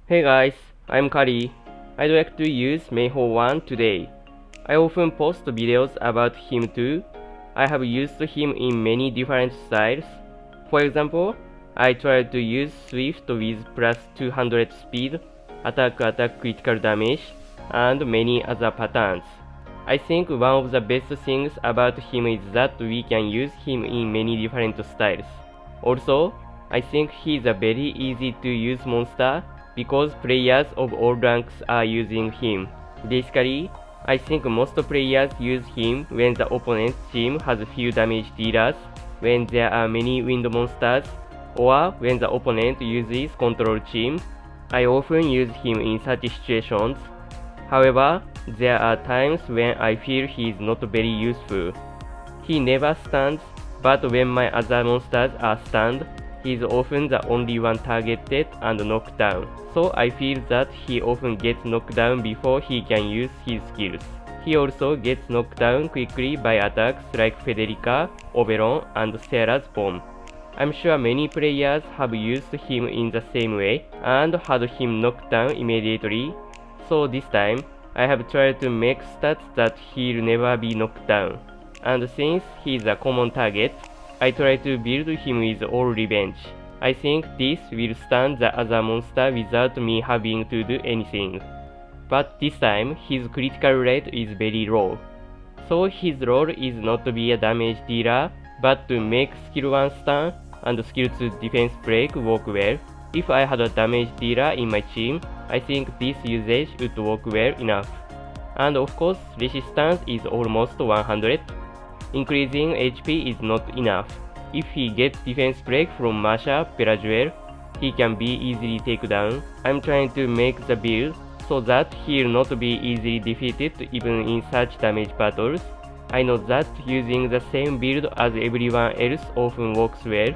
Hey guys, I'm Kari. I'd like to use Meiho Wang today. I often post videos about him too. I have used him in many different styles. For example, I tried to use Swift with plus 200 speed, attack critical damage, and many other patterns. I think one of the best things about him is that we can use him in many different styles. Also, I think he's a very easy to use monster because players of all ranks are using him. Basically, I think most players use him when the opponent's team has few damage dealers, when there are many wind monsters, or when the opponent uses control team. I often use him in such situations. However, there are times when I feel he is not very useful. He never stuns, but when my other monsters are stunned, he is often the only one targeted and knocked down. So I feel that he often gets knocked down before he can use his skills. He also gets knocked down quickly by attacks like Federica, Oberon, and Sarah's bomb. I'm sure many players have used him in the same way and had him knocked down immediately. So this time, I have tried to make stats that he'll never be knocked down. And since he's a common target, I try to build him with all revenge. I think this will stun the other monster without me having to do anything. But this time, his critical rate is very low. So his role is not to be a damage dealer, but to make skill 1 stun and skill 2 defense break work well. If I had a damage dealer in my team, I think this usage would work well enough. And of course, resistance is almost 100. Increasing HP is not enough. If he gets defense break from Masha Pelajuel, he can be easily taken down. I'm trying to make the build so that he'll not be easily defeated even in such damage battles. I know that using the same build as everyone else often works well,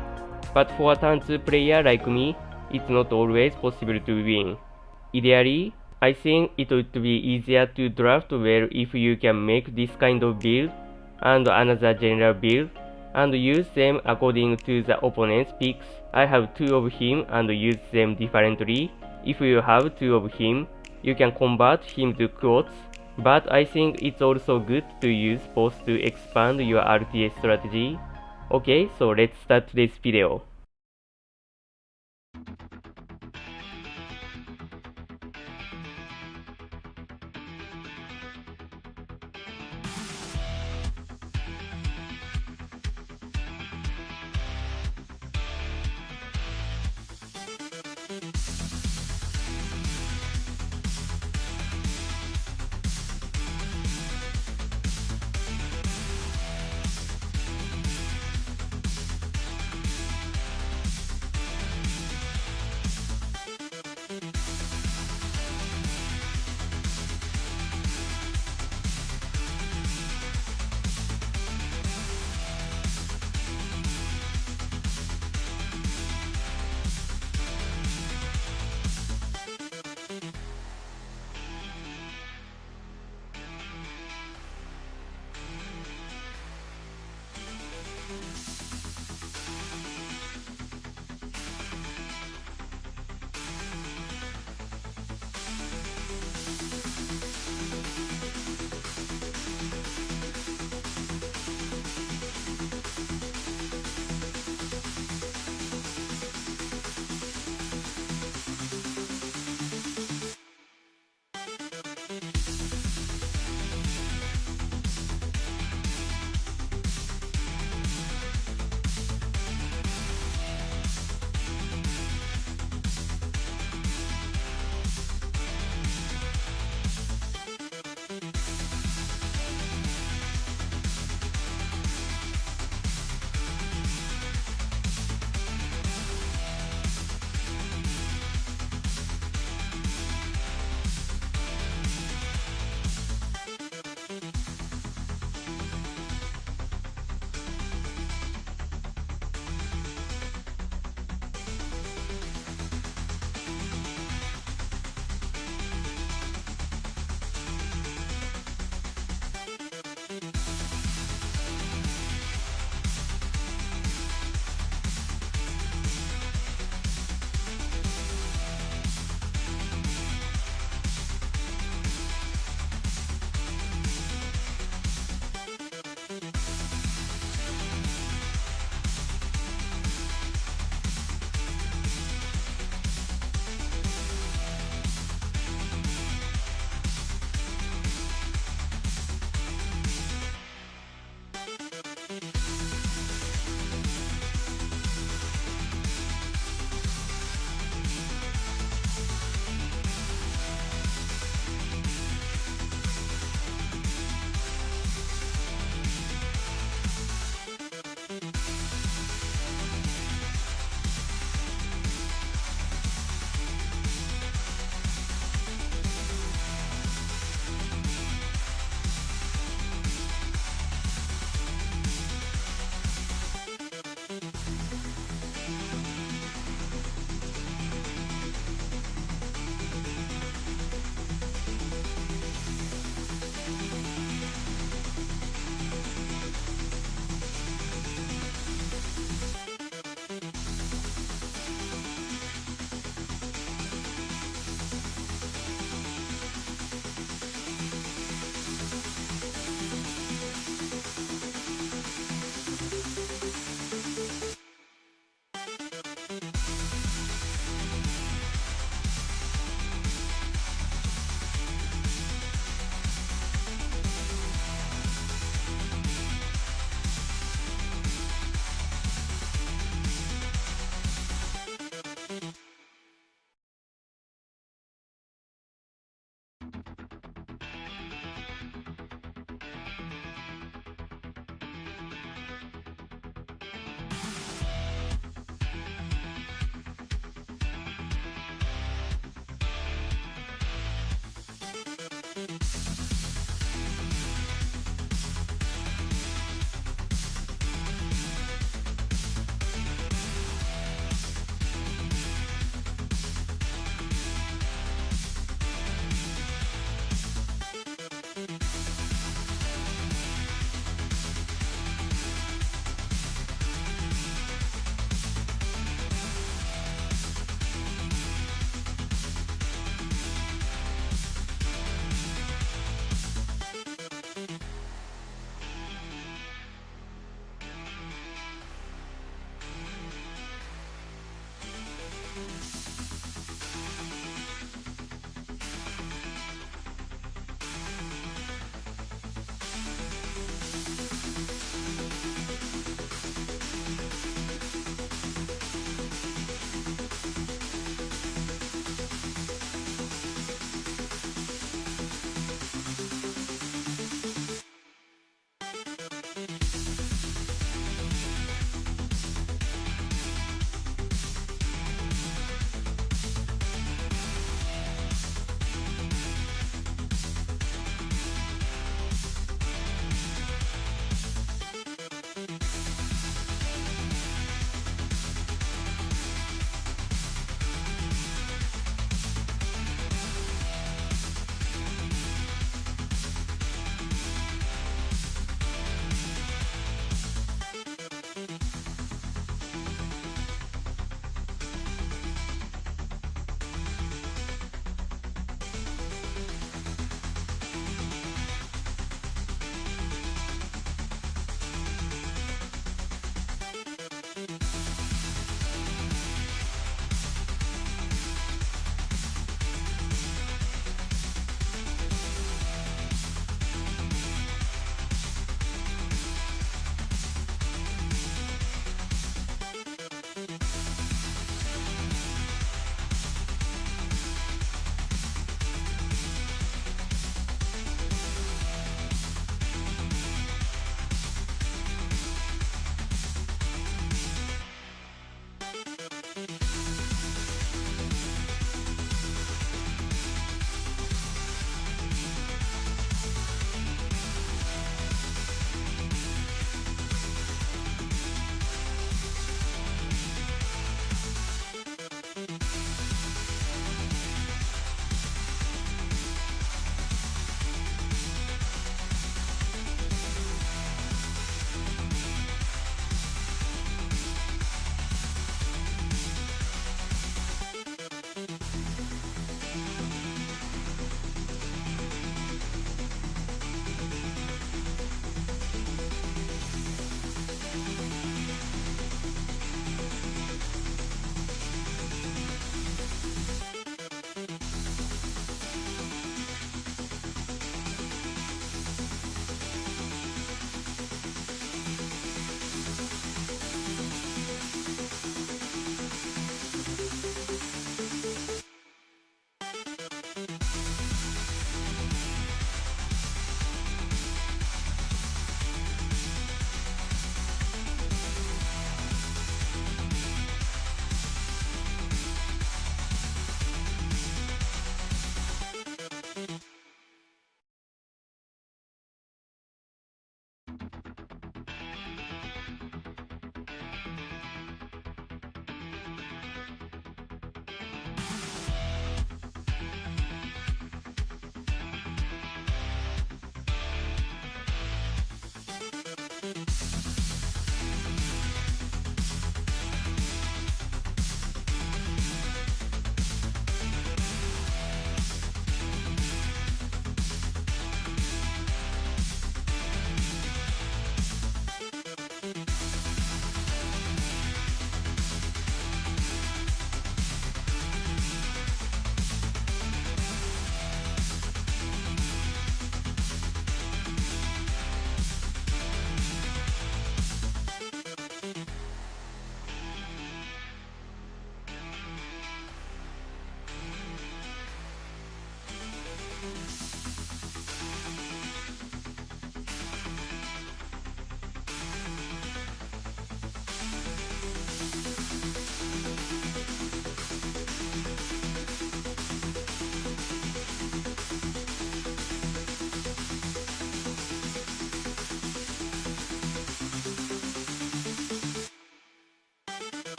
but for a turn 2 player like me, it's not always possible to win. Ideally, I think it would be easier to draft well if you can make this kind of build and another general build and use them according to the opponent's picks. I have 2 of him and use them differently. If you have 2 of him, you can convert him to quotes, but I think it's also good to use both to expand your RTA strategy. Okay, so let's start this video.